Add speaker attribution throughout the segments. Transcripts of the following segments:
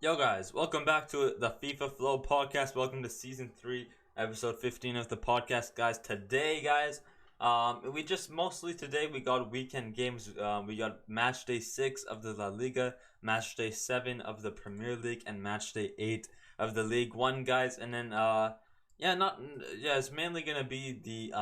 Speaker 1: Yo guys, welcome back to the FIFA Flow podcast. Welcome to season 3, episode 15 of the podcast, guys. Today, guys, we just mostly today we got weekend games. We got match day 6 of the La Liga, match day 7 of the Premier League, and match day 8 of the League 1, guys. And then it's mainly gonna be the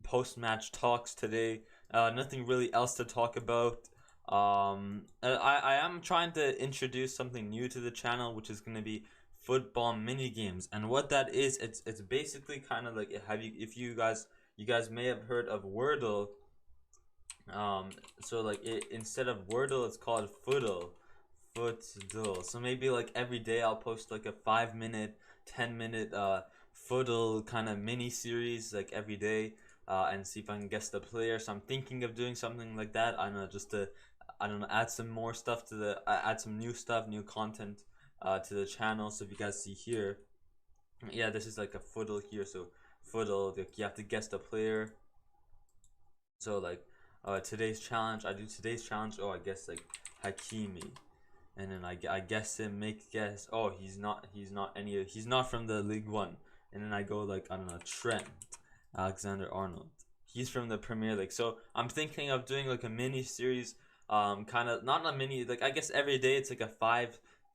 Speaker 1: post match talks today. Nothing really else to talk about. I am trying to introduce something new to the channel, which is going to be football mini games. And what that is, it's basically kind of like, if you guys may have heard of Wordle. So like instead of Wordle, it's called Footdle. So maybe like every day I'll post like a 5 minute, 10 minute Footdle kind of mini series like every day. And see if I can guess the player. So I'm thinking of doing something like that. I don't know, just to add some more stuff to add some new stuff, new content to the channel. So if you guys see here, yeah, this is like a Footdle here. So Footdle, like you have to guess the player. So like today's challenge, I do today's challenge. Oh, I guess like Hakimi, and then I guess him, make guess. Oh, he's not from the League One. And then I go like, I don't know, Trent Alexander-Arnold. He's from the Premier League. So I'm thinking of doing like a mini series, kind of not a mini, like I guess every day it's like a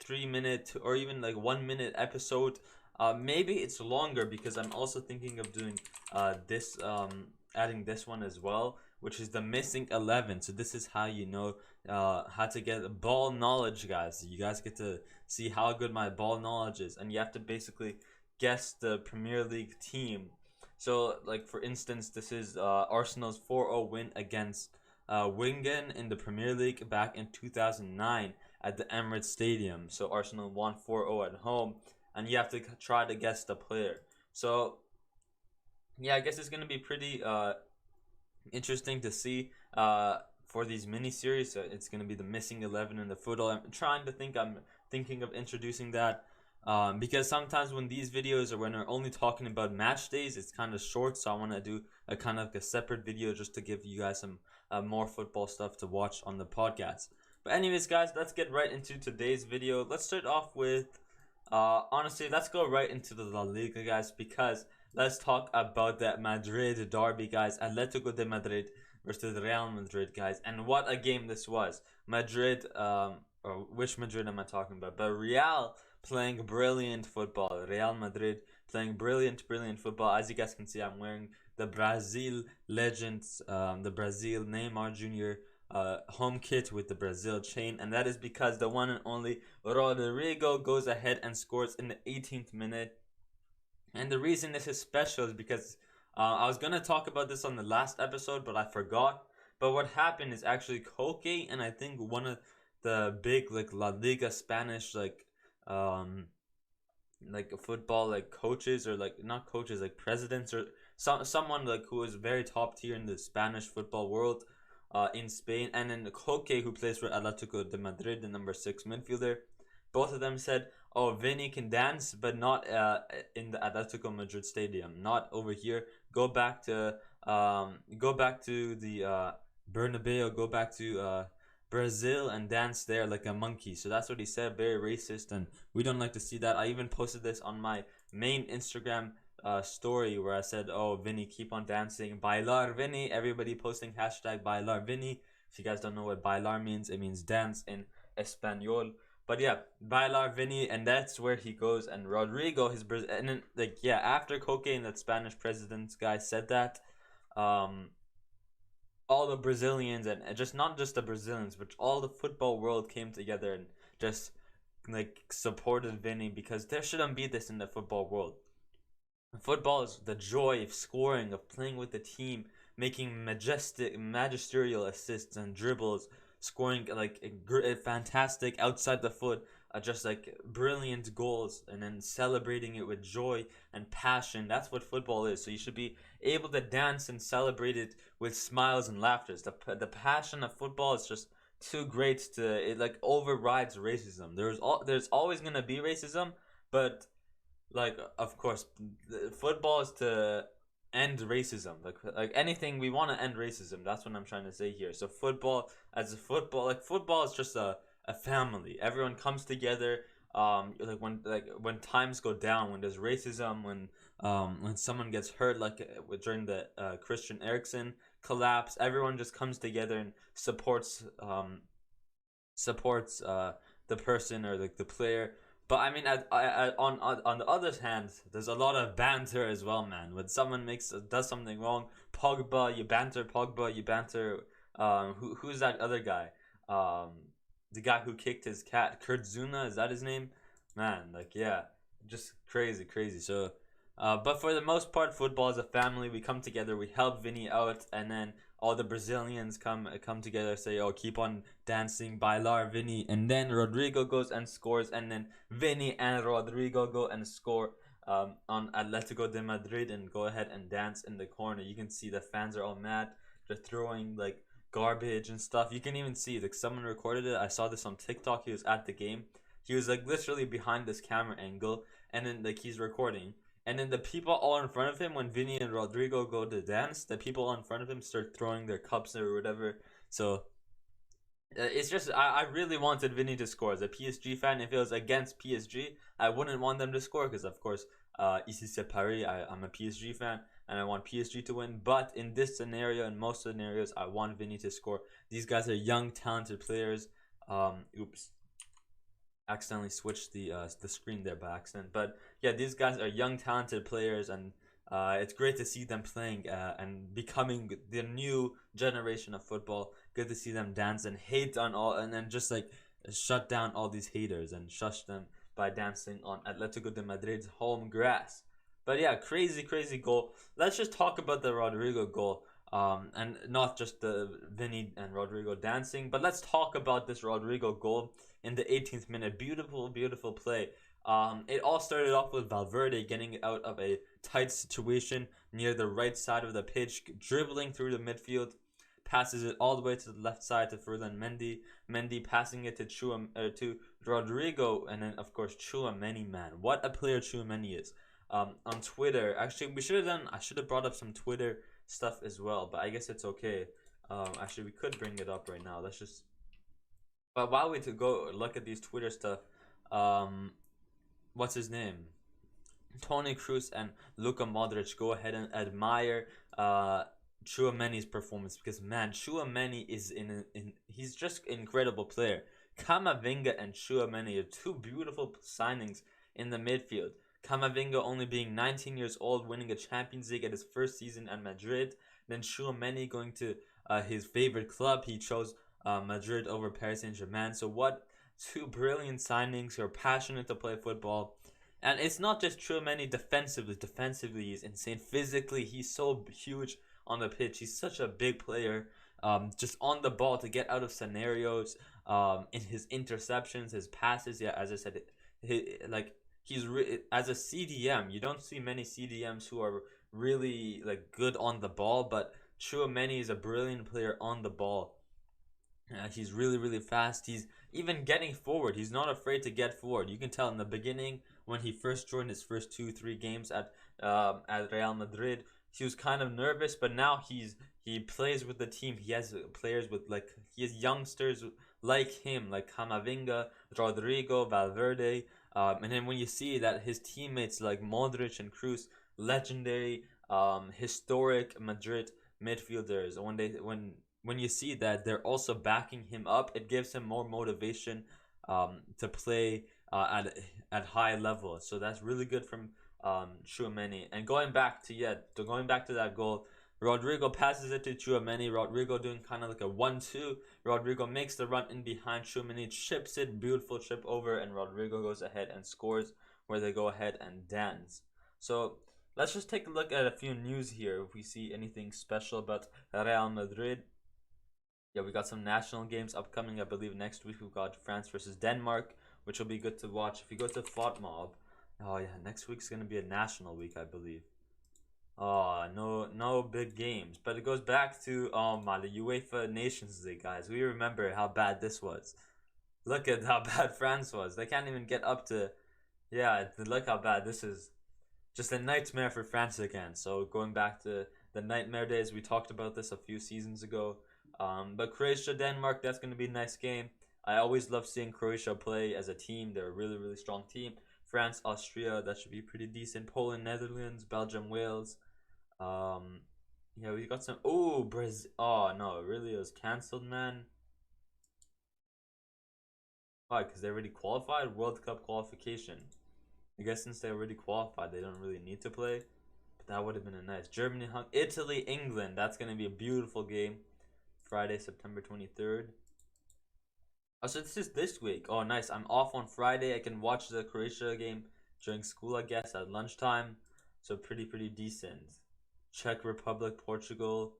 Speaker 1: 3 minute or even like 1 minute episode. Maybe it's longer because I'm also thinking of doing this adding this one as well, which is the missing 11. So this is how you know how to get ball knowledge, guys. You guys get to see how good my ball knowledge is, and you have to basically guess the Premier League team. So, like for instance, this is Arsenal's 4-0 win against Wigan in the Premier League back in 2009 at the Emirates Stadium. So Arsenal won 4-0 at home, and you have to try to guess the player. So, yeah, I guess it's gonna be pretty interesting to see for these mini series. It's gonna be the missing 11 in the Football. I'm thinking of introducing that. Because sometimes when these videos or when we're only talking about match days, it's kind of short. So I want to do a kind of like a separate video just to give you guys some more football stuff to watch on the podcast. But anyways, guys, let's get right into today's video. Let's start off with, honestly, let's go right into the La Liga, guys, because let's talk about that Madrid derby, guys. Atletico de Madrid versus Real Madrid, guys. And what a game this was. Madrid, or which Madrid am I talking about? But Real playing brilliant football. Real Madrid playing brilliant football. As you guys can see, I'm wearing the Brazil legends, the Brazil Neymar Jr. Home kit with the Brazil chain, and that is because the one and only Rodrigo goes ahead and scores in the 18th minute. And the reason this is special is because I was gonna talk about this on the last episode, but I forgot. But what happened is actually Koke, and I think one of the big like La Liga Spanish like football like coaches, or like not coaches, like presidents, or someone like who is very top tier in the Spanish football world in Spain, and then Koke, who plays for Atletico de Madrid, the number 6 midfielder. Both of them said, oh, Vinny can dance, but not in the Atletico Madrid stadium, not over here. Go back to the Bernabeu, go back to Brazil and dance there like a monkey. So that's what he said. Very racist, and we don't like to see that. I even posted this on my main Instagram story where I said, oh, Vinny, keep on dancing, bailar Vinny. Everybody posting hashtag bailar Vinny. If you guys don't know what bailar means, it means dance in Espanol. But yeah, bailar Vinny, and that's where he goes. And Rodrigo, and then like yeah, after Koke and that Spanish president guy said that, all the Brazilians, and just not just the Brazilians, but all the football world came together and just like supported Vinny, because there shouldn't be this in the football world. Football is the joy of scoring, of playing with the team, making magisterial assists and dribbles, scoring like fantastic outside the foot, just like brilliant goals, and then celebrating it with joy and passion. That's what football is. So you should be able to dance and celebrate it with smiles and laughter. The passion of football is just too great to, it like overrides racism. There's always gonna be racism, but like of course football is to end racism. Like anything, we want to end racism. That's what I'm trying to say here. So football, as a football, like football is just a family. Everyone comes together. Like when times go down, when there's racism, when someone gets hurt, like during the Christian Eriksen collapse, everyone just comes together and supports the person or like the player. But I mean, on the other hand, there's a lot of banter as well, man. When someone does something wrong, Pogba, you banter Pogba, you banter who's that other guy? Um, the guy who kicked his cat, Kurt Zuna, is that his name? Man, like yeah, just crazy, crazy. So, but for the most part, football is a family. We come together, we help Vinny out, and then all the Brazilians come together, say, "Oh, keep on dancing, bailar Vinny," and then Rodrigo goes and scores, and then Vinny and Rodrigo go and score on Atletico de Madrid and go ahead and dance in the corner. You can see the fans are all mad. They're throwing like garbage and stuff. You can even see like someone recorded it. I saw this on TikTok. He was at the game. He was like literally behind this camera angle, and then like he's recording. And then the people all in front of him, when Vinny and Rodrigo go to dance, the people all in front of him start throwing their cups or whatever. So it's just I really wanted Vinny to score. As a PSG fan, if it was against PSG, I wouldn't want them to score because of course, ici c'est Paris. I'm a PSG fan and I want PSG to win. But in this scenario, in most scenarios, I want Vinny to score. These guys are young, talented players. Oops, accidentally switched the screen there by accident. But yeah, these guys are young, talented players, and it's great to see them playing and becoming the new generation of football. Good to see them dance and hate on all, and then just like shut down all these haters and shush them by dancing on Atletico de Madrid's home grass. But yeah, crazy, crazy goal. Let's just talk about the Rodrigo goal. And not just the Vinny and Rodrigo dancing, but let's talk about this Rodrigo goal in the 18th minute. Beautiful, beautiful play. It all started off with Valverde getting out of a tight situation near the right side of the pitch, dribbling through the midfield, passes it all the way to the left side to Ferland Mendy. Mendy passing it to Rodrigo, and then of course Tchouaméni. Man, what a player Tchouaméni is. On Twitter, actually, I should have brought up some Twitter stuff as well, but I guess it's okay. Actually, we could bring it up right now. Let's just. But while we to go look at these Twitter stuff, what's his name? Toni Kroos and Luka Modric go ahead and admire Tchouaméni's performance because man, Tchouaméni is he's just an incredible player. Camavinga and Tchouaméni are two beautiful signings in the midfield. Camavinga only being 19 years old, winning a Champions League at his first season at Madrid. Then Tchouaméni going to his favorite club. He chose Madrid over Paris Saint-Germain. So what two brilliant signings who are passionate to play football. And it's not just Tchouaméni defensively. Defensively, he's insane. Physically, he's so huge on the pitch. He's such a big player. Just on the ball to get out of scenarios. In his interceptions, his passes. Yeah, as I said, as a CDM. You don't see many CDMs who are really like good on the ball, but Tchouaméni is a brilliant player on the ball. He's really, really fast. He's even getting forward. He's not afraid to get forward. You can tell in the beginning when he first joined his first 2-3 games at Real Madrid, he was kind of nervous, but now he plays with the team. He has players he has youngsters like him, like Camavinga, Rodrigo, Valverde, and then when you see that his teammates like Modric and Kroos, legendary, historic Madrid midfielders, when you see that they're also backing him up, it gives him more motivation to play at high level. So that's really good from Tchouaméni. And going back to that goal, Rodrigo passes it to Tchouaméni. Rodrigo doing kind of like a 1-2. Rodrigo makes the run in behind Tchouaméni, chips it, beautiful chip over, and Rodrigo goes ahead and scores, where they go ahead and dance. So let's just take a look at a few news here. If we see anything special about Real Madrid. Yeah, we got some national games upcoming. I believe next week we've got France versus Denmark, which will be good to watch. If you go to FotMob, oh yeah, next week's gonna be a national week, I believe. Oh, no big games, but it goes back to the UEFA Nations League, guys. We remember how bad this was. Look at how bad France was. They can't even get up to. Yeah, look how bad this is. Just a nightmare for France again. So going back to the nightmare days, we talked about this a few seasons ago. But Croatia, Denmark, that's going to be a nice game. I always love seeing Croatia play as a team. They're a really, really strong team. France, Austria, that should be pretty decent. Poland, Netherlands, Belgium, Wales. Um, yeah, we got some. Oh, Brazil. Oh no, really? It was cancelled, man. Why? Because they already qualified World Cup qualification. I guess since they already qualified, they don't really need to play. But that would have been a nice Germany, Italy, England. That's gonna be a beautiful game. Friday, September 23rd. Oh, so this is this week. Oh, nice. I'm off on Friday. I can watch the Croatia game during school, I guess, at lunchtime. So pretty decent. Czech Republic, Portugal.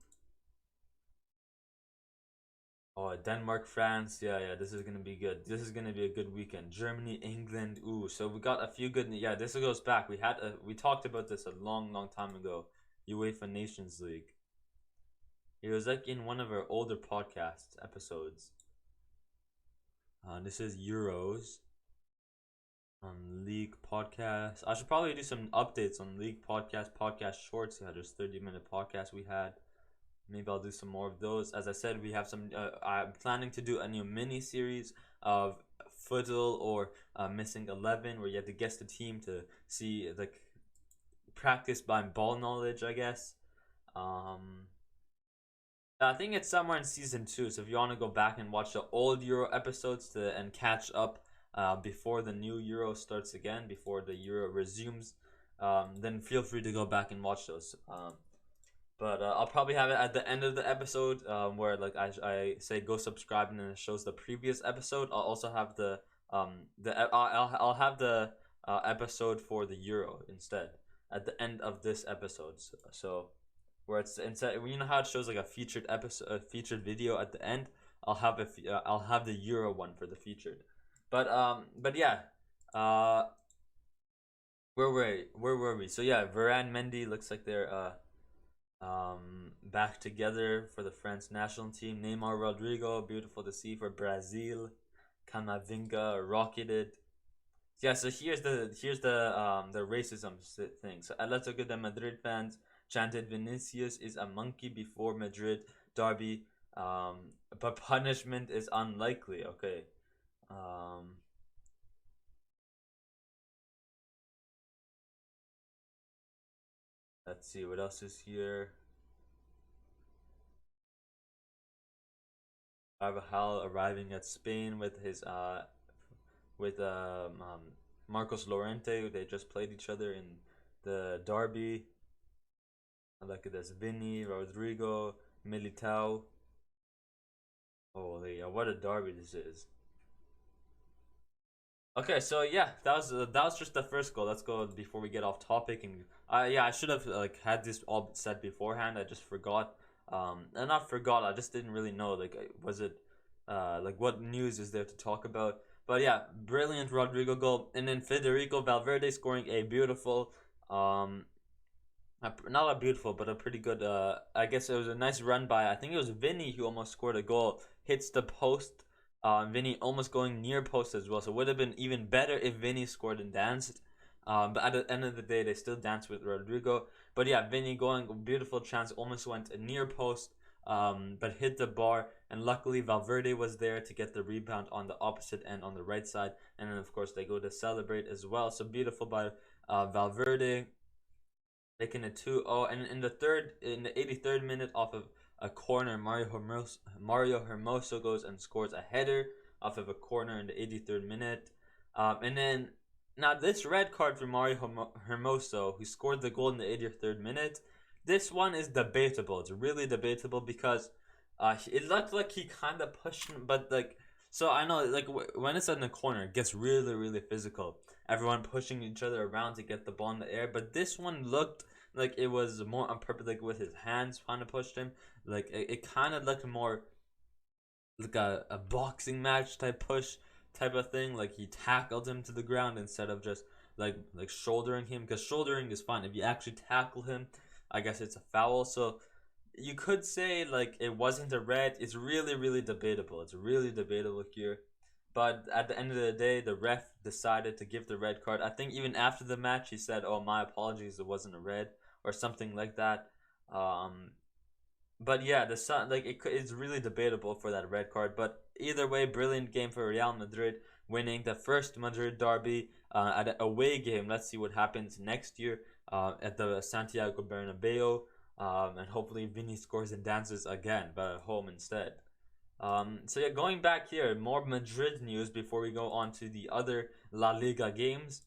Speaker 1: Oh, Denmark, France. Yeah. This is gonna be good. This is gonna be a good weekend. Germany, England. Ooh, so we got a few good. Yeah, this goes back. We talked about this a long time ago. UEFA Nations League. It was like in one of our older podcast episodes. This is Euros on League podcast. I should probably do some updates on League podcast shorts. Yeah, there's 30-minute podcasts we had. Maybe I'll do some more of those. As I said, we have some. I'm planning to do a new mini series of Fuddle or Missing 11, where you have to guess the team to see like practice by ball knowledge, I guess. I think it's somewhere in season 2. So if you want to go back and watch the old Euro episodes and catch up before the new Euro starts again, before the Euro resumes, then feel free to go back and watch those. But I'll probably have it at the end of the episode, where like I say go subscribe and then it shows the previous episode. I'll also have I'll have the episode for the Euro instead at the end of this episode. So where it's inside, you know how it shows like a featured episode, a featured video at the end. I'll have the Euro one for the featured. But yeah, where were we? So yeah, Varane, Mendy looks like they're back together for the France national team. Neymar, Rodrigo, beautiful to see for Brazil. Camavinga rocketed. Yeah, so here's the racism thing. So Atletico de Madrid fans chanted Vinicius is a monkey before Madrid derby, but punishment is unlikely. Okay. Let's see what else is here. Carvajal arriving at Spain with his with Marcos Llorente. They just played each other in the derby. I like it as Vinny, Rodrigo, Militao. Holy, what a derby this is. Okay, so yeah, that was just the first goal. Let's go before we get off topic. And yeah, I should have like had this all said beforehand. I just forgot. And not forgot. I just didn't really know. Like, was it like what news is there to talk about? But yeah, brilliant Rodrigo goal, and then Federico Valverde scoring a beautiful, not a beautiful, but a pretty good. I guess it was a nice run by. I think it was Vinny who almost scored a goal. Hits the post. Vinny almost going near post as well. So it would have been even better if Vinny scored and danced. But at the end of the day, they still danced with Rodrigo. But yeah, Vinny going beautiful chance, almost went near post, but hit the bar. And luckily, Valverde was there to get the rebound on the opposite end on the right side. And then of course they go to celebrate as well. So beautiful by Valverde, making it 2-0. And in the 83rd minute, off of a corner, Mario Hermoso goes and scores a header off of a corner in the 83rd minute. And then now this red card for Mario Hermoso, who scored the goal in the 83rd minute, this one is debatable. It's really debatable because it looked like he kind of pushed him, but like, so I know like when it's in the corner, it gets really physical. Everyone pushing each other around to get the ball in the air, but this one looked like it was more on purpose, like with his hands trying to push him. Like it kind of looked more like a boxing match type push type of thing. Like he tackled him to the ground instead of just like shouldering him, because shouldering is fine. If you actually tackle him, I guess it's a foul. So you could say like it wasn't a red. It's really debatable. It's really debatable here. But at the end of the day, the ref decided to give the red card. I think even after the match, he said, "Oh, my apologies, it wasn't a red," or something like that. But yeah, it's really debatable for that red card. But either way, brilliant game for Real Madrid, winning the first Madrid derby at an away game. Let's see what happens next year at the Santiago Bernabeu. And hopefully Vini scores and dances again, but at home instead. So yeah, going back here, more Madrid news before we go on to the other La Liga games.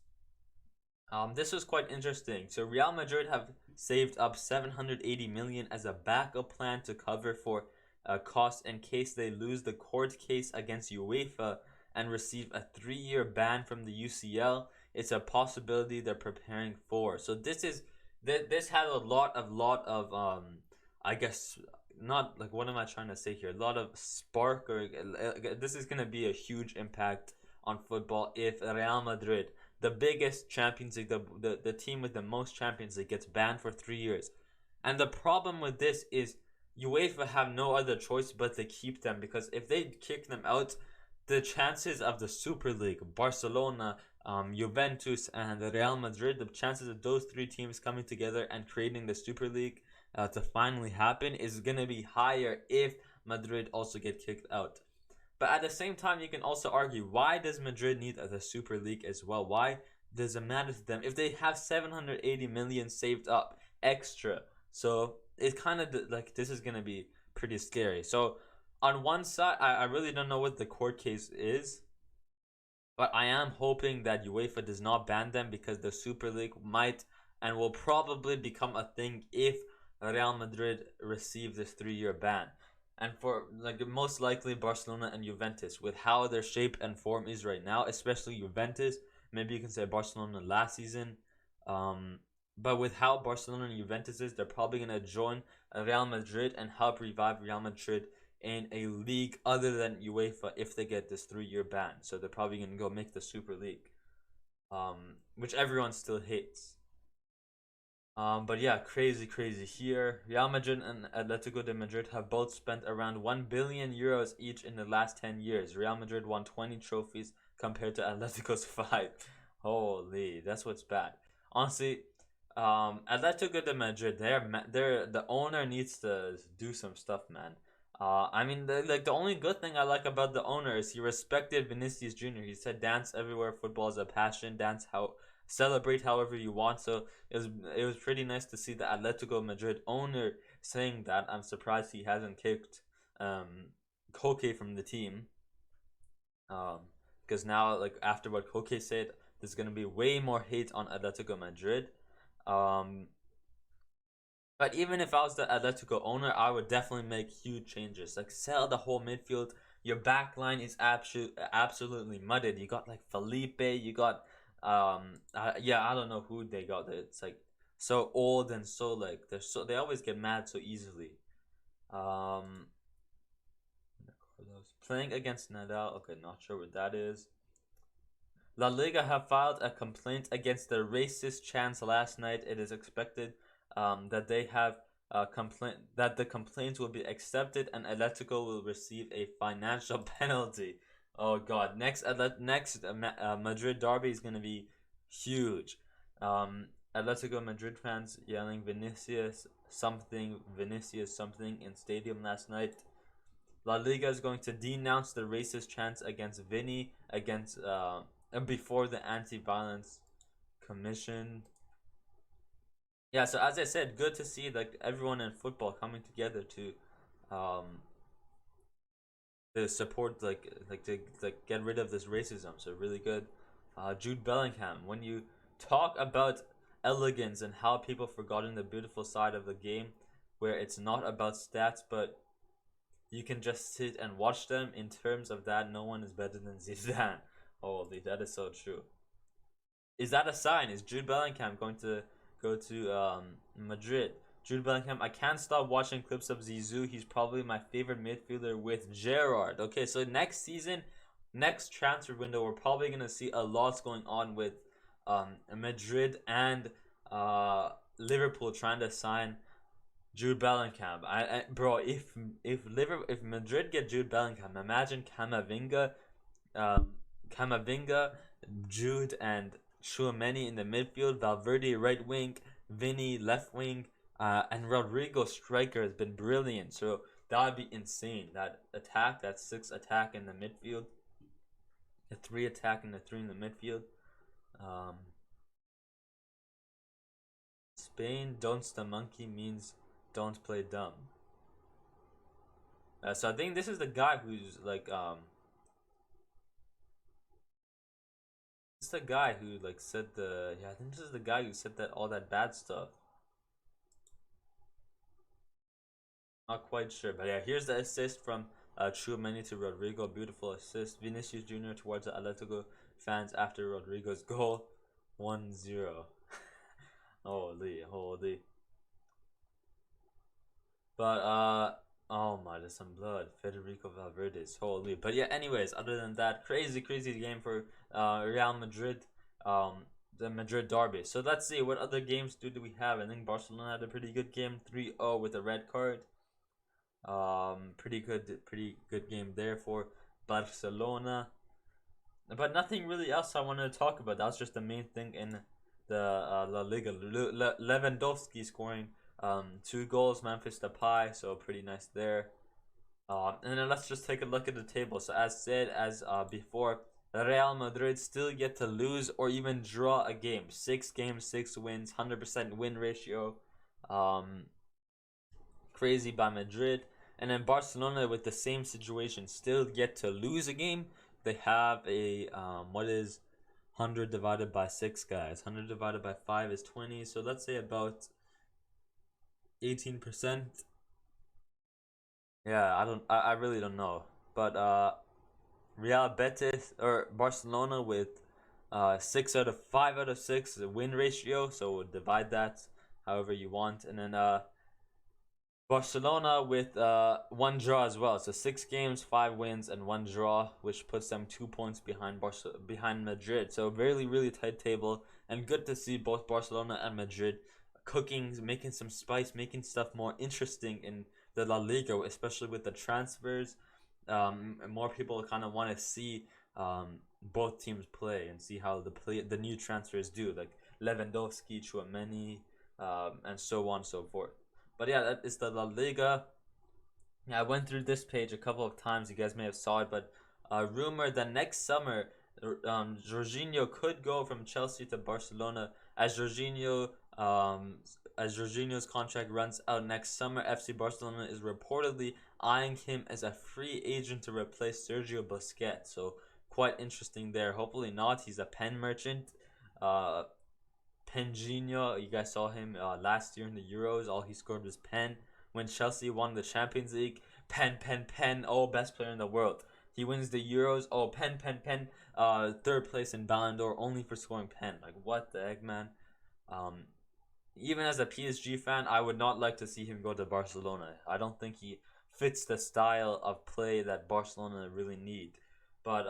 Speaker 1: This was quite interesting. So Real Madrid have saved up 780 million as a backup plan to cover for costs in case they lose the court case against UEFA and receive a 3-year ban from the UCL. It's a possibility they're preparing for. So this had a lot of I guess, not like, what am I trying to say here? A lot of spark, or this is gonna be a huge impact on football if Real Madrid, the biggest Champions League, the team with the most Champions League, gets banned for 3 years. And the problem with this is UEFA have no other choice but to keep them, because if they kick them out, the chances of the Super League, Barcelona, Juventus, and Real Madrid, the chances of those three teams coming together and creating the Super League to finally happen is going to be higher if Madrid also get kicked out. But at the same time, you can also argue, why does Madrid need the Super League as well? Why does it matter to them if they have 780 million saved up extra? So it's kind of like, this is going to be pretty scary. So on one side, I really don't know what the court case is, but I am hoping that UEFA does not ban them, because the Super League might and will probably become a thing if Real Madrid receive this 3-year ban. And for like most likely Barcelona and Juventus, with how their shape and form is right now, especially Juventus, maybe you can say Barcelona last season, but with how Barcelona and Juventus is, they're probably going to join Real Madrid and help revive Real Madrid in a league other than UEFA if they get this 3-year ban. So they're probably going to go make the Super League, which everyone still hates. But yeah, crazy here. Real Madrid and Atletico de Madrid have both spent around 1 billion euros each in the last 10 years. Real Madrid won 20 trophies compared to Atletico's 5. Holy, that's what's bad. Honestly, Atletico de Madrid, they're the owner needs to do some stuff, man. I mean, the only good thing I like about the owner is he respected Vinicius Jr. He said, "Dance everywhere. Football is a passion. Celebrate however you want." So it was pretty nice to see the Atletico Madrid owner saying that. I'm surprised he hasn't kicked Koke from the team. Because now, like, after what Koke said, there's gonna be way more hate on Atletico Madrid. But even if I was the Atletico owner, I would definitely make huge changes. Like, sell the whole midfield. Your back line is absolutely mudded. You got like Felipe, you got yeah, I don't know who they got. It's like so old and so like they always get mad so easily. Playing against Nadal. Okay, not sure what that is. La Liga have filed a complaint against the racist chants last night. It is expected that they have that the complaints will be accepted and Atletico will receive a financial penalty. Oh god, next Madrid derby is gonna be huge. Atletico Madrid fans yelling Vinicius something in stadium last night. La Liga is going to denounce the racist chants against Vini before the Anti-Violence Commission. Yeah, so as I said, good to see like everyone in football coming together to support to get rid of this racism. So really good. Jude Bellingham, when you talk about elegance and how people forgotten the beautiful side of the game, where it's not about stats but you can just sit and watch them, in terms of that, no one is better than Zidane. Holy, that is so true. Is that a sign? Is Jude Bellingham going to go to Madrid? Jude Bellingham, I can't stop watching clips of Zizou. He's probably my favorite midfielder with Gerrard. Okay, so next season, next transfer window, we're probably going to see a lot going on with Madrid and Liverpool trying to sign Jude Bellingham. Bro, if Madrid get Jude Bellingham, imagine Camavinga, Jude, and Tchouaméni in the midfield, Valverde right wing, Vini left wing, and Rodrigo striker has been brilliant. So That would be insane. That attack, that 6 attack in the midfield, the 3 attack and the 3 in the midfield. Spain don't the monkey means don't play dumb. So I think this is the guy who's like this is the guy who like said I think this is the guy who said that all that bad stuff. Not quite sure, but yeah, here's the assist from Tchouaméni to Rodrigo. Beautiful assist. Vinicius Jr. towards the Atletico fans after Rodrigo's goal. 1-0. Holy. But oh my, there's some blood. Federico Valverde's holy. But yeah, anyways, other than that, crazy game for Real Madrid. The Madrid derby. So let's see, what other games do we have? I think Barcelona had a pretty good game, 3-0 with a red card. Pretty good game there for Barcelona. But nothing really else I wanted to talk about. That's just the main thing in the La Liga. Lewandowski scoring 2 goals, Memphis Depay, so pretty nice there. And then let's just take a look at the table. So as said, before, Real Madrid still yet to lose or even draw a game. 6 games, 6 wins, 100% win ratio. Crazy by Madrid. And then Barcelona with the same situation, still yet to lose a game. They have a what is 100 divided by 6, guys? 100 divided by 5 is 20, so let's say about 18%. Yeah, I really don't know. But Real Betis or Barcelona with 5 out of 6 win ratio, so we'll divide that however you want. And then Barcelona with 1 draw as well, so 6 games, 5 wins, and 1 draw, which puts them 2 points behind Madrid. So really tight table, and good to see both Barcelona and Madrid cooking, making some spice, making stuff more interesting in the La Liga, especially with the transfers. More people kind of want to see both teams play and see how the new transfers do, like Lewandowski, Tchouaméni, and so on and so forth. But yeah, that is the La Liga. Yeah, I went through this page a couple of times. You guys may have saw it, but rumor that next summer, Jorginho could go from Chelsea to Barcelona as Jorginho's contract runs out next summer. FC Barcelona is reportedly eyeing him as a free agent to replace Sergio Busquets. So quite interesting there. Hopefully not. He's a pen merchant. Penjinho, you guys saw him last year in the Euros. All he scored was pen. When Chelsea won the Champions League, pen. Oh, best player in the world. He wins the Euros. Oh, pen. 3rd place in Ballon d'Or only for scoring pen. Like, what the heck, man? Even as a PSG fan, I would not like to see him go to Barcelona. I don't think he fits the style of play that Barcelona really need. But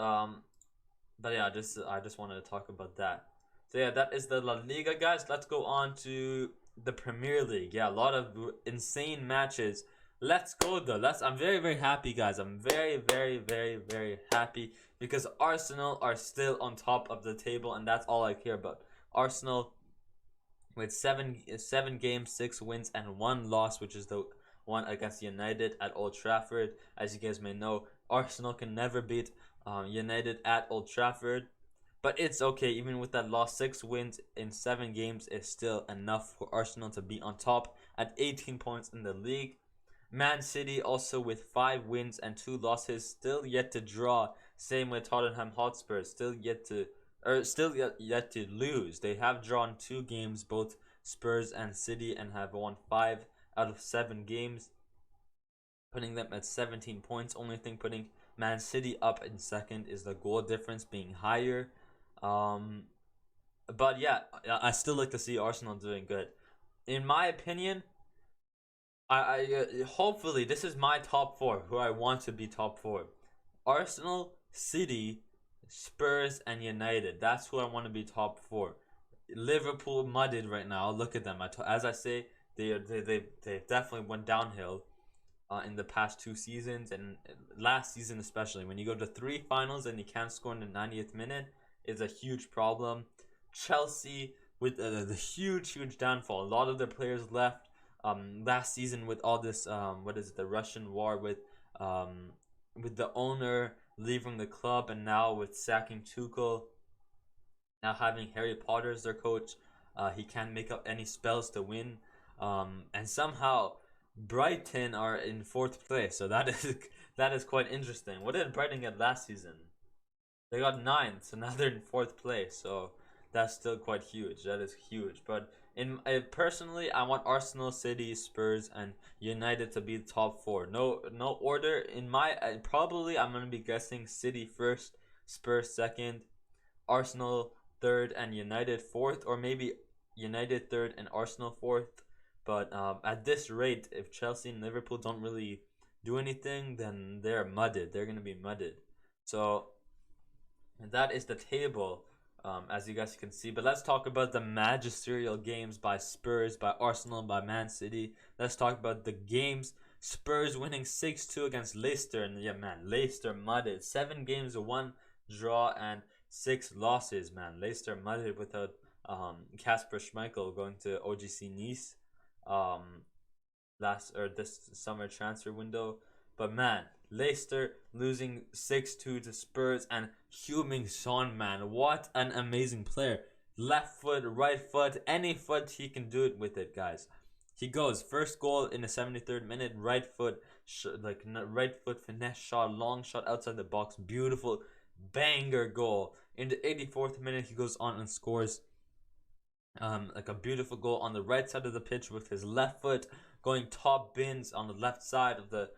Speaker 1: yeah, I just wanted to talk about that. So yeah, that is the La Liga, guys. Let's go on to the Premier League. Yeah, a lot of insane matches. Let's go though. I'm very happy, guys. I'm very happy because Arsenal are still on top of the table, and that's all I care about. Arsenal with 7 games, 6 wins, and 1 loss, which is the one against United at Old Trafford. As you guys may know, Arsenal can never beat United at Old Trafford. But it's okay, even with that loss, 6 wins in 7 games is still enough for Arsenal to be on top at 18 points in the league. Man City also with 5 wins and 2 losses, still yet to draw. Same with Tottenham Hotspur, still yet to lose. They have drawn 2 games, both Spurs and City, and have won 5 out of 7 games, putting them at 17 points. Only thing putting Man City up in second is the goal difference being higher. But yeah, I still like to see Arsenal doing good. In my opinion, I hopefully this is my top 4 who I want to be top 4. Arsenal, City, Spurs, and United. That's who I want to be top 4. Liverpool mudded right now. Look at them. As I say, they definitely went downhill in the past 2 seasons, and last season especially. When you go to 3 finals and you can't score in the 90th minute, is a huge problem. Chelsea with the huge downfall. A lot of their players left. last season with all this what is it, the Russian war with the owner leaving the club, and now with sacking Tuchel, now having Harry Potter as their coach, he can't make up any spells to win. And somehow Brighton are in fourth place, so that is that is quite interesting. What did Brighton get last season? They got ninth, so now they're in fourth place. So that's still quite huge. That is huge. But personally, I want Arsenal, City, Spurs, and United to be the top four. No order in my. Probably I'm gonna be guessing City first, Spurs second, Arsenal third, and United fourth, or maybe United third and Arsenal fourth. But at this rate, if Chelsea and Liverpool don't really do anything, then they're mudded. They're gonna be mudded. So that is the table, as you guys can see. But let's talk about the magisterial games by Spurs, by Arsenal, by Man City. Let's talk about the games. Spurs winning 6-2 against Leicester. And yeah, man, Leicester mudded. 7 games, 1 draw, and 6 losses, man. Leicester mudded without Kasper Schmeichel going to OGC Nice this summer transfer window. But man, Leicester losing 6-2 to Spurs, and Heung-min Son, man, what an amazing player. Left foot, right foot, any foot he can do it with it, guys. He goes first goal in the 73rd minute, right foot finesse shot, long shot outside the box, beautiful banger goal. In the 84th minute, he goes on and scores like a beautiful goal on the right side of the pitch with his left foot, going top bins on the left side of the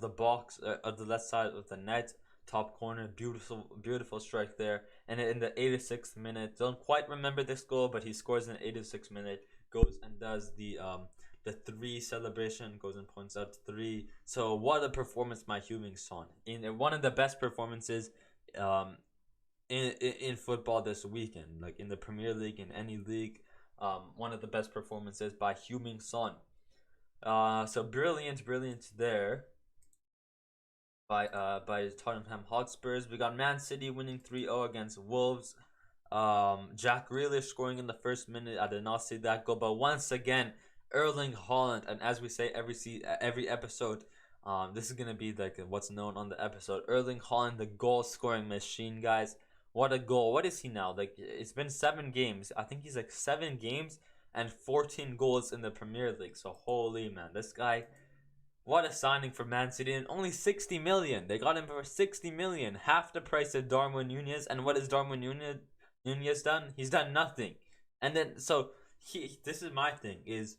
Speaker 1: box, of the left side of the net, top corner. Beautiful strike there. And in the 86th minute, don't quite remember this goal, but he scores in the 86th minute, goes and does the 3 celebration, goes and points out 3. So what a performance by Heung-min Son, in one of the best performances in football this weekend, like in the Premier League, in any league. One of the best performances by Heung-min Son. So brilliant there by Tottenham Hotspurs. We got Man City winning 3-0 against Wolves. Jack Grealish scoring in the first minute. I did not see that goal, but once again, Erling Haaland, and as we say every episode, this is gonna be like what's known on the episode. Erling Haaland, the goal scoring machine, guys. What a goal! What is he now? Like, it's been 7 games. I think he's like 7 games and 14 goals in the Premier League. So holy man, this guy, what a signing for Man City. And only 60 million. They got him for 60 million, half the price of Darwin Nunez. And what has Darwin Nunez done? He's done nothing. And then so this is my thing. This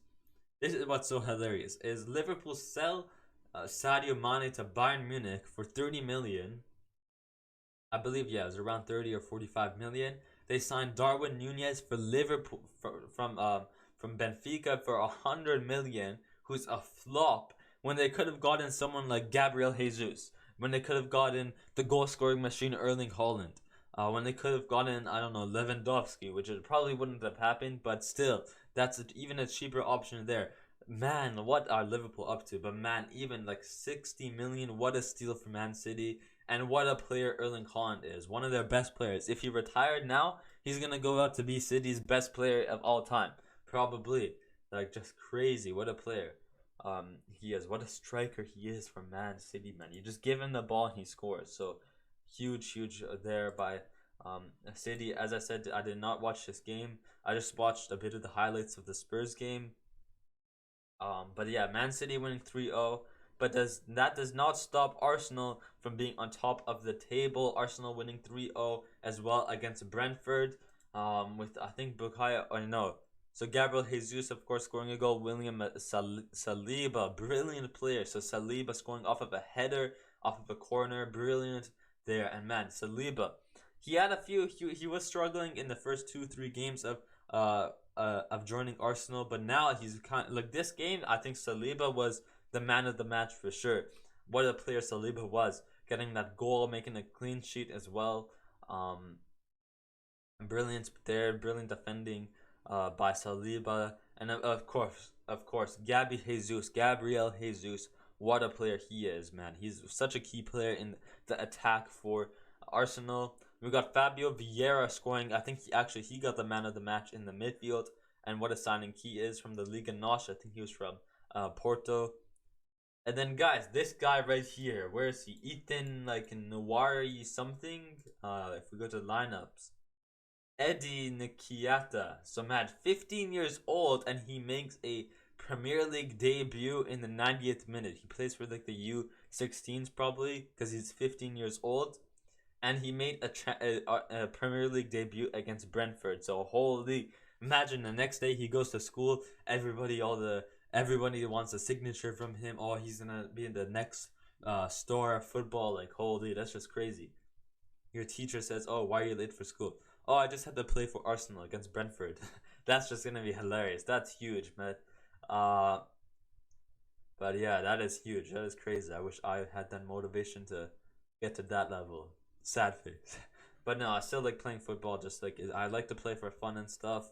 Speaker 1: is what's so hilarious. Is Liverpool sell Sadio Mane to Bayern Munich for 30 million. I believe, yeah, it was around 30 or 45 million. They signed Darwin Nunez for Liverpool from Benfica for 100 million, who's a flop, when they could have gotten someone like Gabriel Jesus, when they could have gotten the goal scoring machine Erling Haaland, when they could have gotten, I don't know, Lewandowski, which it probably wouldn't have happened, but still, that's even a cheaper option there. Man, what are Liverpool up to? But man, even like 60 million, what a steal for Man City. And what a player Erling Haaland is. One of their best players. If he retired now, he's going to go out to be City's best player of all time. Probably. Like, just crazy. What a player he is. What a striker he is for Man City, man. You just give him the ball and he scores. So, huge there by City. As I said, I did not watch this game. I just watched a bit of the highlights of the Spurs game. But yeah, Man City winning 3-0. But that does not stop Arsenal from being on top of the table. Arsenal winning 3-0 as well against Brentford. With, I think, So Gabriel Jesus, of course, scoring a goal. William Saliba, brilliant player. So Saliba scoring off of a header, off of a corner. Brilliant there. And man, Saliba, he had a few. He was struggling in the first 2-3 games of joining Arsenal. But now he's kind of, like, this game, I think Saliba was the man of the match for sure. What a player Saliba was, getting that goal, making a clean sheet as well. Brilliant there, brilliant defending by Saliba, and of course, Gabriel Jesus. What a player he is, man. He's such a key player in the attack for Arsenal. We got Fabio Vieira scoring. I think he got the man of the match in the midfield. and what a signing he is from the Liga NOS. I think he was from Porto. And then guys, this guy right here, where is he? Ethan like Nwari something. If we go to lineups, Eddie Nkiata. So man, 15 years old, and he makes a Premier League debut in the 90th minute. He plays for like the U16s probably because he's 15 years old, and he made a Premier League debut against Brentford. So holy, imagine the next day he goes to school, everybody wants a signature from him. Oh, he's gonna be in the next star of football. Like holy, that's just crazy. Your teacher says, "Oh, why are you late for school?" "Oh, I just had to play for Arsenal against Brentford." That's just gonna be hilarious. That's huge, man. Uh, but yeah, that is huge. That is crazy. I wish I had that motivation to get to that level. Sad face. But no, I still like playing football. Just like I like to play for fun and stuff.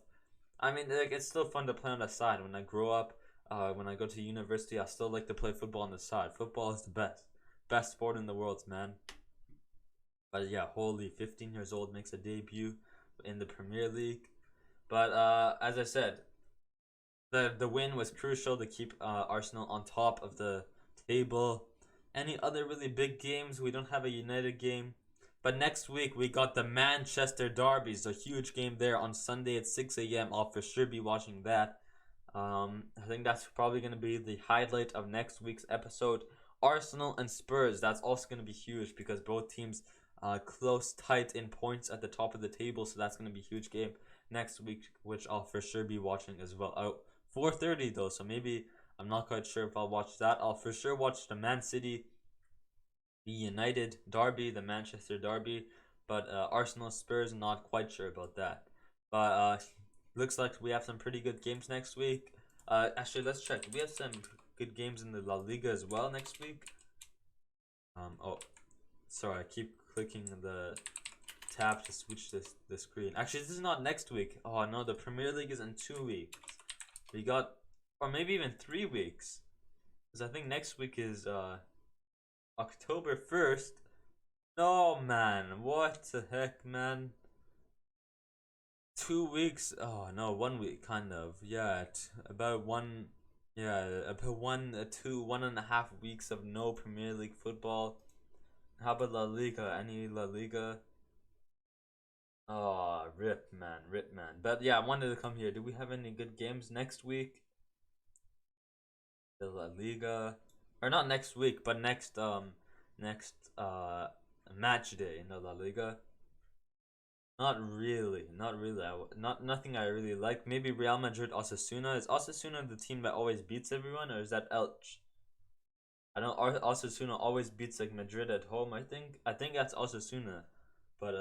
Speaker 1: I mean, like it's still fun to play on the side. When I grow up, when I go to university, I still like to play football on the side. Football is the best sport in the world, man. But yeah, holy, 15 years old, makes a debut in the Premier League. But as I said, the win was crucial to keep Arsenal on top of the table. Any other really big games? We don't have a United game. But next week we got the Manchester Derby. So huge game there on Sunday at 6 a.m. I'll for sure be watching that. I think that's probably going to be the highlight of next week's episode. Arsenal and Spurs, that's also going to be huge because both teams close, tight in points at the top of the table. So that's going to be a huge game next week, which I'll for sure be watching as well. 4:30 though, so maybe I'm not quite sure if I'll watch that. I'll for sure watch the Man City, the United Derby, the Manchester Derby, but Arsenal Spurs, not quite sure about that. But looks like we have some pretty good games next week. Actually, let's check. We have some good games in the La Liga as well next week. Oh, sorry, I keep clicking the tab to switch the screen. Actually, this is not next week. Oh no, the Premier League is in 2 weeks. We got, or maybe even 3 weeks, because I think next week is October 1st. No man, what the heck, man? 2 weeks? Oh no, 1 week kind of. Yeah, about one. Yeah, about 1.5 weeks of no Premier League football. How about La Liga? Any La Liga? Oh, rip man. But yeah, I wanted to come here. Do we have any good games next week? The La Liga, or not next week, but next match day in the La Liga. Not really. Nothing I really like. Maybe Real Madrid Osasuna. Is Osasuna the team that always beats everyone, or is that Elche? I know Osasuna always beats like Madrid at home. I think that's Osasuna, but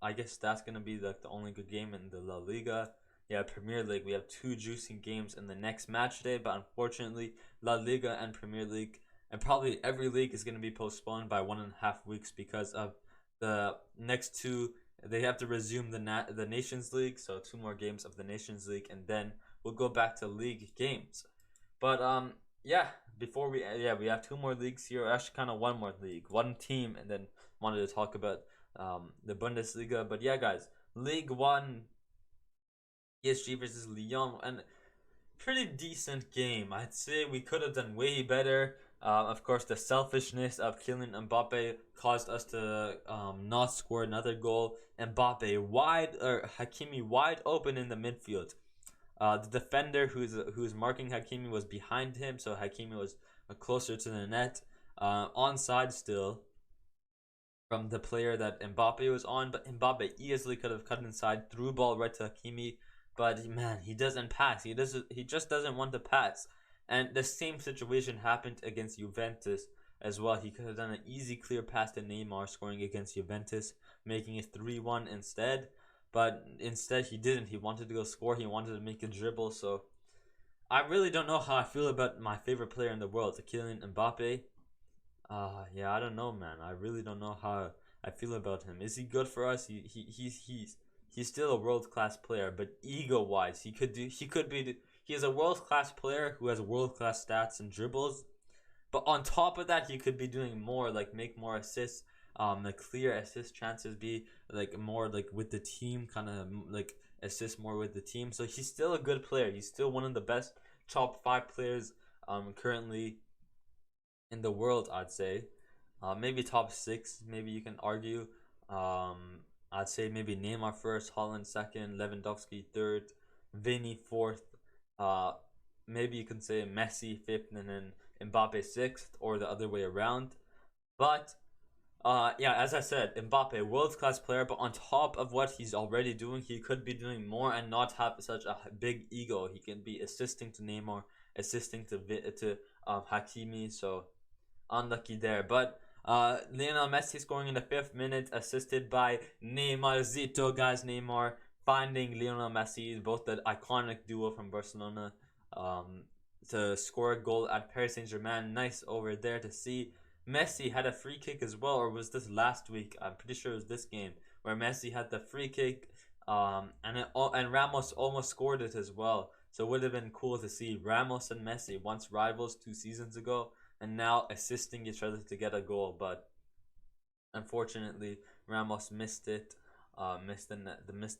Speaker 1: I guess that's gonna be like the only good game in the La Liga. Yeah, Premier League. We have 2 juicy games in the next match day, but unfortunately, La Liga and Premier League and probably every league is gonna be postponed by 1.5 weeks because of the next 2. They have to resume the Nations League, so 2 more games of the Nations League, and then we'll go back to league games. But yeah. Before we have 2 more leagues here. Actually, kind of 1 more league, 1 team, and then wanted to talk about the Bundesliga. But yeah, guys, League 1, PSG versus Lyon, and pretty decent game. I'd say we could have done way better. Of course, the selfishness of Kylian Mbappe caused us to not score another goal. Mbappe Hakimi wide open in the midfield. The defender who's marking Hakimi was behind him, so Hakimi was closer to the net. Onside still from the player that Mbappe was on, but Mbappe easily could have cut inside, threw ball right to Hakimi, but man, he doesn't pass. He just doesn't want to pass. And the same situation happened against Juventus as well. He could have done an easy clear pass to Neymar, scoring against Juventus, making it 3-1 instead. But instead he didn't. He wanted to go score. He wanted to make a dribble. So I really don't know how I feel about my favorite player in the world, Kylian Mbappe. Yeah, I don't know, man. I really don't know how I feel about him. Is he good for us? He's still a world class player, but ego wise, he is a world class player who has world class stats and dribbles. But on top of that, he could be doing more, like make more assists. the clear assist chances be like more like with the team, kind of like assist more with the team. So he's still a good player. He's still one of the best top 5 players currently in the world, I'd say. Maybe top 6, maybe you can argue. I'd say maybe Neymar first, Holland second, Lewandowski third, Vinny fourth. Uh, Maybe you can say Messi fifth, and then Mbappe sixth, or the other way around. But yeah, as I said, Mbappe, world class player, but on top of what he's already doing, he could be doing more and not have such a big ego. He can be assisting to Neymar, assisting to Hakimi. So unlucky there. But Lionel Messi scoring in the 5th minute, assisted by Neymar Zito, guys. Neymar finding Lionel Messi, both the iconic duo from Barcelona, um, to score a goal at Paris Saint-Germain. Nice over there to see. Messi had a free kick as well, or was this last week? I'm pretty sure it was this game where Messi had the free kick, and Ramos almost scored it as well. So it would have been cool to see Ramos and Messi, once rivals 2 seasons ago, and now assisting each other to get a goal. But unfortunately, Ramos missed it, missed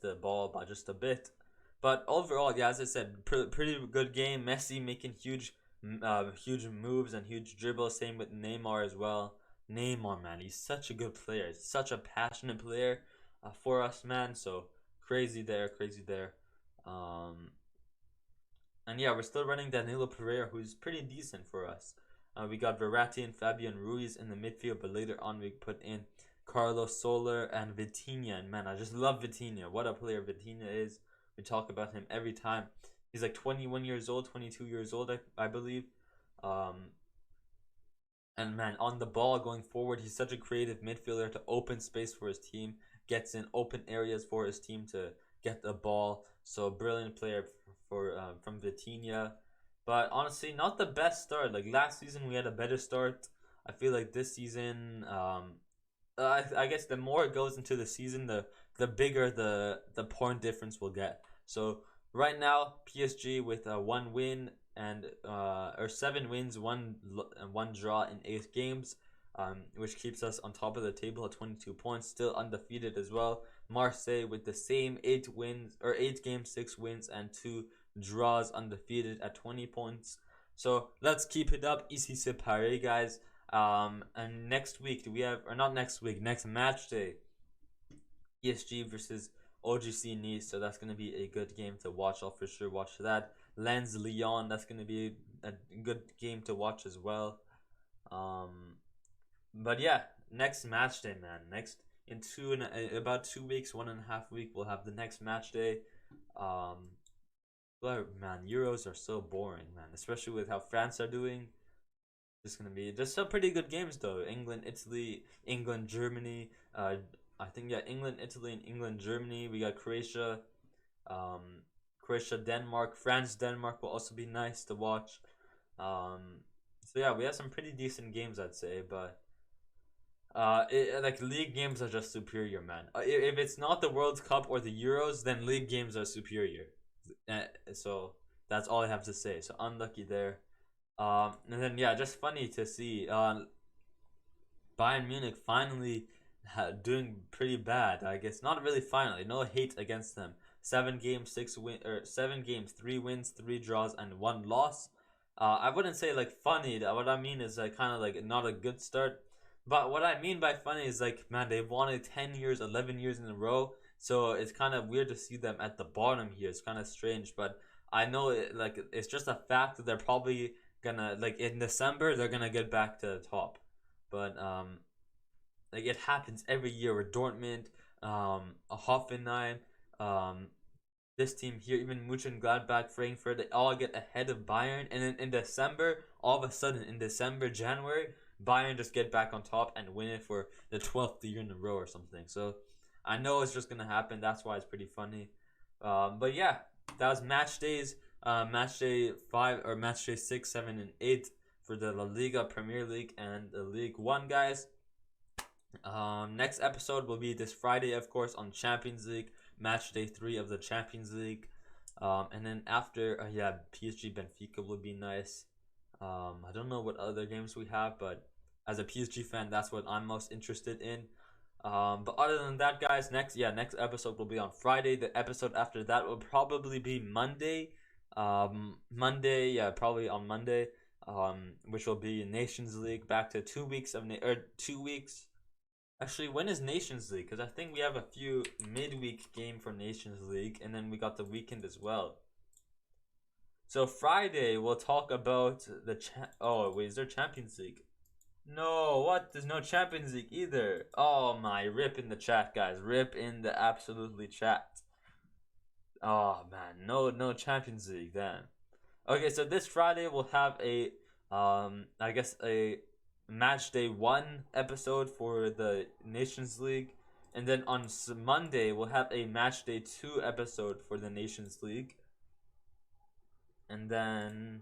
Speaker 1: the ball by just a bit. But overall, yeah, as I said, pretty good game. Messi making huge moves and huge dribbles. Same with Neymar as well. Neymar, man, he's such a good player. He's such a passionate player for us, man. So crazy there, crazy there. Um, and yeah, we're still running Danilo Pereira, who's pretty decent for us. We got Verratti and Fabian Ruiz in the midfield, but later on we put in Carlos Soler and Vitinha. And man, I just love Vitinha. What a player Vitinha is. We talk about him every time. He's like 21 years old, 22 years old, I believe. And man, on the ball going forward, he's such a creative midfielder to open space for his team, gets in open areas for his team to get the ball. So brilliant player from Vitinha. But honestly, not the best start. Like last season, we had a better start. I feel like this season, I guess the more it goes into the season, the bigger the point difference will get. So right now, PSG with 1 win and or 7 wins, one draw in 8 games, which keeps us on top of the table at 22 points, still undefeated as well. Marseille with the same 8 wins or 8 games, 6 wins and 2 draws, undefeated at 20 points. So let's keep it up. Ici c'est pareil, guys. And next week do we have, or not next week, next match day, PSG versus OGC Nice. So that's gonna be a good game to watch. I'll for sure watch that. Lens Lyon, that's gonna be a good game to watch as well. But yeah, next match day, man. Next in about 2 weeks, 1.5 weeks, we'll have the next match day. But man, Euros are so boring, man. Especially with how France are doing. Just gonna be just some pretty good games though. England, Italy, England, Germany. I think yeah, England, Italy, and England, Germany. We got Croatia, Croatia, Denmark, France, Denmark will also be nice to watch. So yeah, we have some pretty decent games, I'd say, but like league games are just superior, man. If it's not the World Cup or the Euros, then league games are superior. So that's all I have to say. So unlucky there. And then yeah, just funny to see Bayern Munich finally doing pretty bad. I guess not really finally. No hate against them. 7 games, 7 games, 3 wins, 3 draws, and 1 loss. I wouldn't say like funny. What I mean is like kind of like not a good start. But what I mean by funny is like, man, they've won it 10 years, 11 years in a row. So it's kind of weird to see them at the bottom here. It's kind of strange, but I know like it's just a fact that they're probably gonna, like in December they're gonna get back to the top. But like it happens every year with Dortmund, Hoffenheim, this team here, even Mönchengladbach, Frankfurt, they all get ahead of Bayern, and then in December, all of a sudden in December, January, Bayern just get back on top and win it for the 12th year in a row or something. So I know it's just gonna happen. That's why it's pretty funny. But yeah, that was match days. Match day 5 or match day 6, 7, and 8 for the La Liga, Premier League, and the League One, guys. Next episode will be this Friday, of course, on Champions League, match day 3 of the Champions League. And then after, yeah, PSG Benfica would be nice. I don't know what other games we have, but as a PSG fan, that's what I'm most interested in. But other than that, guys, next episode will be on Friday. The episode after that will probably be Monday. Monday, yeah, probably on Monday. Which will be Nations League. Back to 2 weeks of 2 weeks. Actually, when is Nations League? Because I think we have a few midweek game for Nations League, and then we got the weekend as well. So Friday we'll talk about the oh wait, is there Champions League? No, what? There's no Champions League either. Oh my, rip in the chat, guys. Rip in the absolutely chat. Oh man, no Champions League then. Okay, so this Friday we'll have a I guess a match day 1 episode for the Nations League, and then on Monday we'll have a match day 2 episode for the Nations League. And then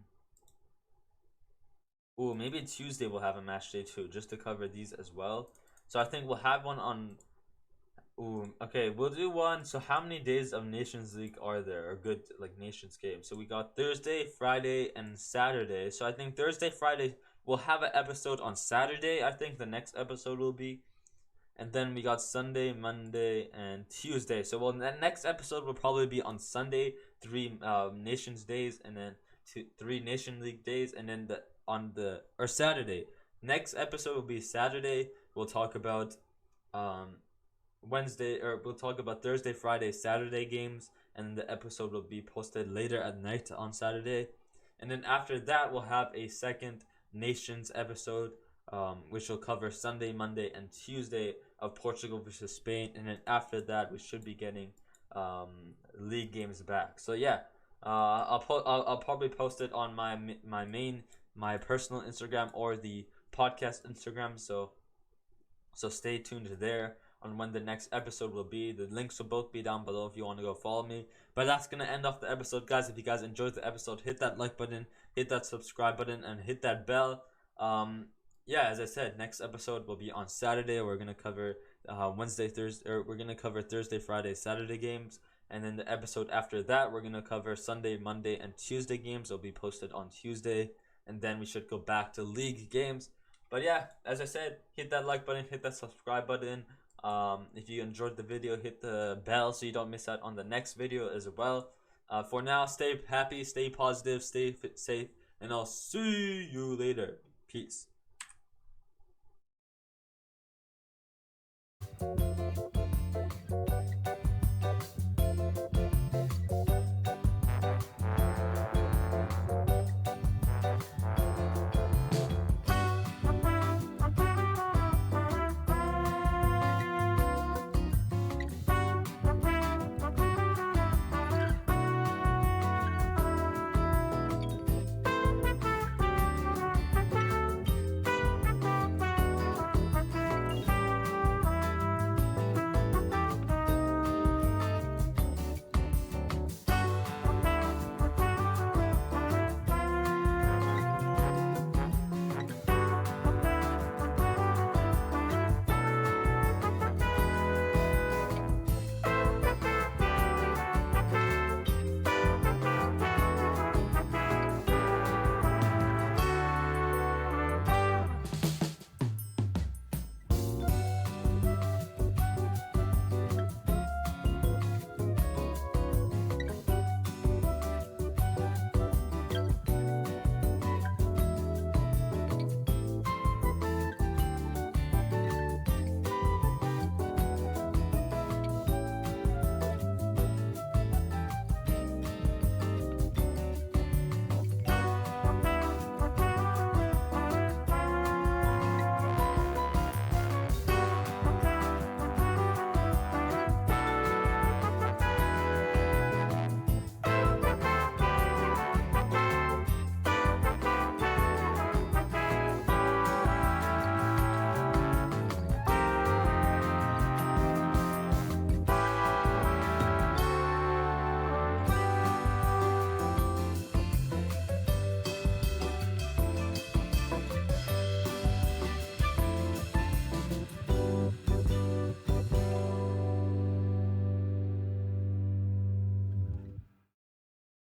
Speaker 1: maybe Tuesday we'll have a match day 2 just to cover these as well. So I think we'll have one on okay, we'll do one. So how many days of Nations League are there, or good like Nations games? So we got Thursday, Friday, and Saturday. So I think Thursday, Friday, we'll have an episode on Saturday. I think the next episode will be. And then we got Sunday, Monday, and Tuesday. So the next episode will probably be on Sunday, 3 Nations days, and then 3 Nation League days, and then Saturday. Next episode will be Saturday. We'll talk about we'll talk about Thursday, Friday, Saturday games, and the episode will be posted later at night on Saturday. And then after that, we'll have a second Nations episode, which will cover Sunday, Monday, and Tuesday of Portugal versus Spain. And then after that, we should be getting league games back. So yeah, I'll probably post it on my personal Instagram or the podcast Instagram. So stay tuned there on when the next episode will be. The links will both be down below if you want to go follow me. But that's gonna end off the episode, guys. If you guys enjoyed the episode, hit that like button, hit that subscribe button, and hit that bell. Yeah, as I said, next episode will be on Saturday. We're gonna cover Wednesday, Thursday, or we're gonna cover Thursday, Friday, Saturday games, and then the episode after that we're gonna cover Sunday, Monday, and Tuesday games. It'll be posted on Tuesday, and then we should go back to league games. But yeah, as I said, hit that like button, hit that subscribe button. If you enjoyed the video, hit the bell so you don't miss out on the next video as well. For now, stay happy, stay positive, stay safe, and I'll see you later. Peace.